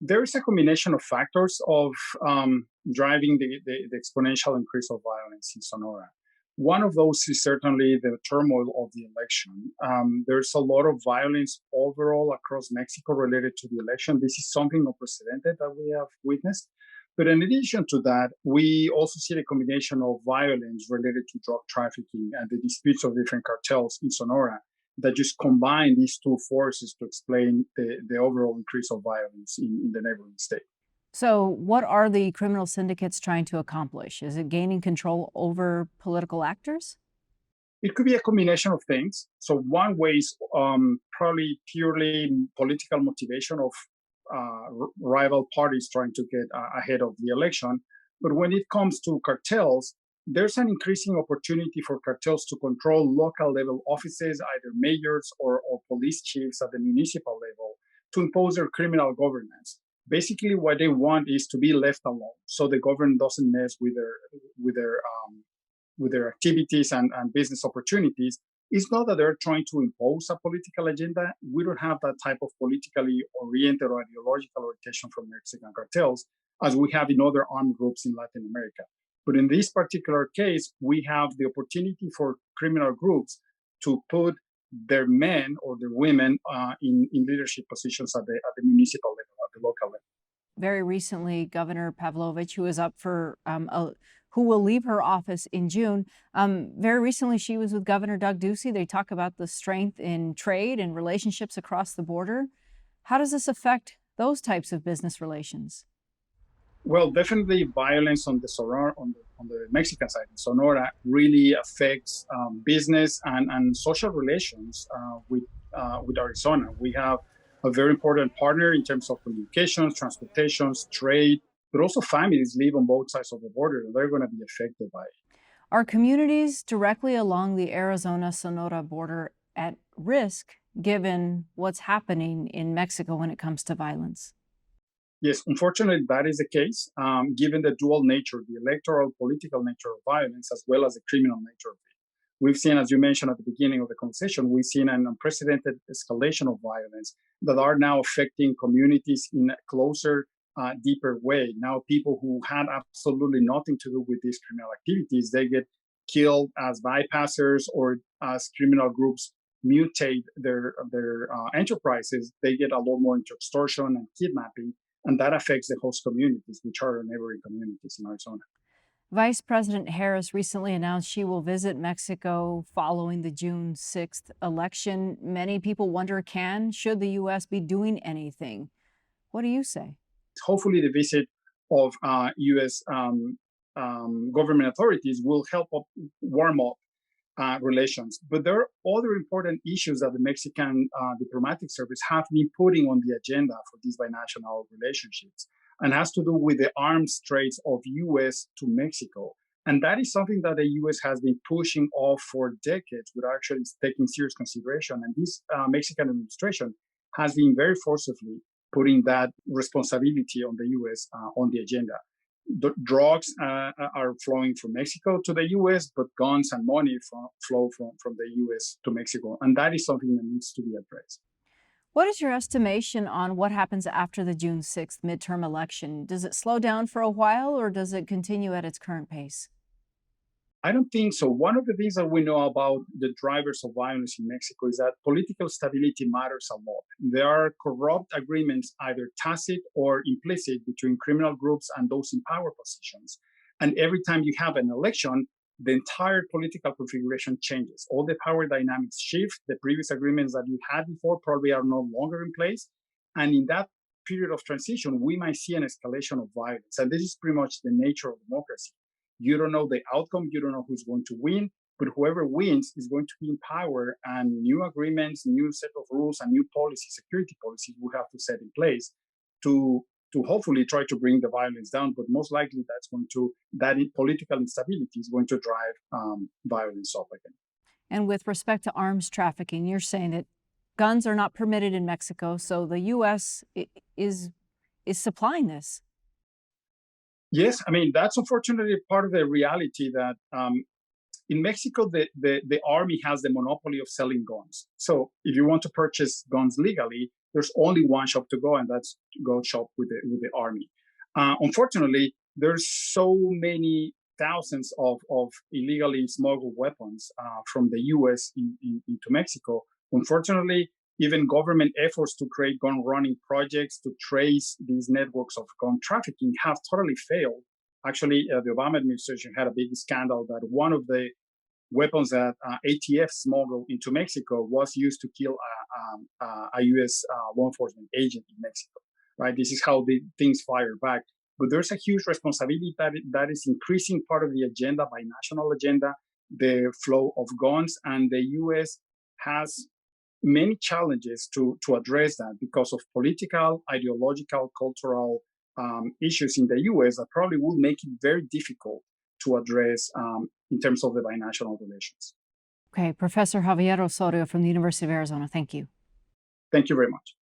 There is a combination of factors of driving the exponential increase of violence in Sonora. One of those is certainly the turmoil of the election. There's a lot of violence overall across Mexico related to the election. This is something unprecedented that we have witnessed. But in addition to that, we also see the combination of violence related to drug trafficking and the disputes of different cartels in Sonora that just combine these two forces to explain the overall increase of violence in the neighboring state. So, what are the criminal syndicates trying to accomplish? Is it gaining control over political actors? It could be a combination of things. So one way is probably purely political motivation of rival parties trying to get ahead of the election. But when it comes to cartels, there's an increasing opportunity for cartels to control local level offices, either mayors or police chiefs at the municipal level, to impose their criminal governance. Basically, what they want is to be left alone, so the government doesn't mess with their with their activities and business opportunities. It's not that they're trying to impose a political agenda. We don't have that type of politically oriented or ideological orientation from Mexican cartels as we have in other armed groups in Latin America. But in this particular case, we have the opportunity for criminal groups to put their men or their women in leadership positions at the municipal level, at the local level. Very recently, Governor Pavlovich, who is up for who will leave her office in June. Very recently, she was with Governor Doug Ducey. They talk about the strength in trade and relationships across the border. How does this affect those types of business relations? Well, definitely violence on the Sonora, on the Mexican side in Sonora really affects business and social relations with Arizona. We have a very important partner in terms of communications, transportations, trade, but also families live on both sides of the border and they're going to be affected by it. Are communities directly along the Arizona Sonora border at risk given what's happening in Mexico when it comes to violence? Yes, unfortunately, that is the case, given the dual nature, the electoral political nature of violence, as well as the criminal nature of it. We've seen, as you mentioned at the beginning of the conversation, we've seen an unprecedented escalation of violence that are now affecting communities in a closer, deeper way. Now, people who had absolutely nothing to do with these criminal activities, they get killed as bypassers or as criminal groups mutate their enterprises. They get a lot more into extortion and kidnapping, and that affects the host communities, which are neighboring communities in Arizona. Vice President Harris recently announced she will visit Mexico following the June 6th election. Many people wonder should the U.S. be doing anything? What do you say? Hopefully, the visit of U.S. Government authorities will help warm up relations. But there are other important issues that the Mexican diplomatic service have been putting on the agenda for these binational relationships, and has to do with the arms trades of U.S. to Mexico. And that is something that the U.S. has been pushing off for decades without actually taking serious consideration. And this Mexican administration has been very forcibly putting that responsibility on the U.S. On the agenda. The drugs are flowing from Mexico to the US, but guns and money flow from the US to Mexico. And that is something that needs to be addressed. What is your estimation on what happens after the June 6th midterm election? Does it slow down for a while or does it continue at its current pace? I don't think so. One of the things that we know about the drivers of violence in Mexico is that political stability matters a lot. There are corrupt agreements, either tacit or implicit, between criminal groups and those in power positions. And every time you have an election, the entire political configuration changes. All the power dynamics shift. The previous agreements that you had before probably are no longer in place. And in that period of transition, we might see an escalation of violence. And this is pretty much the nature of democracy. You don't know the outcome, you don't know who's going to win, but whoever wins is going to be in power, and new agreements, new set of rules, and new policies, security policies we have to set in place to hopefully try to bring the violence down. But most likely political instability is going to drive violence up again. And with respect to arms trafficking, you're saying that guns are not permitted in Mexico, so the U.S. is supplying this. Yes, I mean, that's unfortunately part of the reality that in Mexico, the army has the monopoly of selling guns. So if you want to purchase guns legally, there's only one shop to go, and that's go shop with the army. Unfortunately, there's so many thousands of illegally smuggled weapons from the U.S. Into Mexico. Unfortunately, even government efforts to create gun running projects to trace these networks of gun trafficking have totally failed. Actually, the Obama administration had a big scandal that one of the weapons that ATF smuggled into Mexico was used to kill a U.S. Law enforcement agent in Mexico. Right? This is how the things fire back. But there's a huge responsibility that is increasing part of the agenda, by national agenda, the flow of guns, and the U.S. has many challenges to address that because of political, ideological, cultural issues in the US that probably will make it very difficult to address in terms of the binational relations. Okay, Professor Javier Osorio from the University of Arizona, thank you. Thank you very much.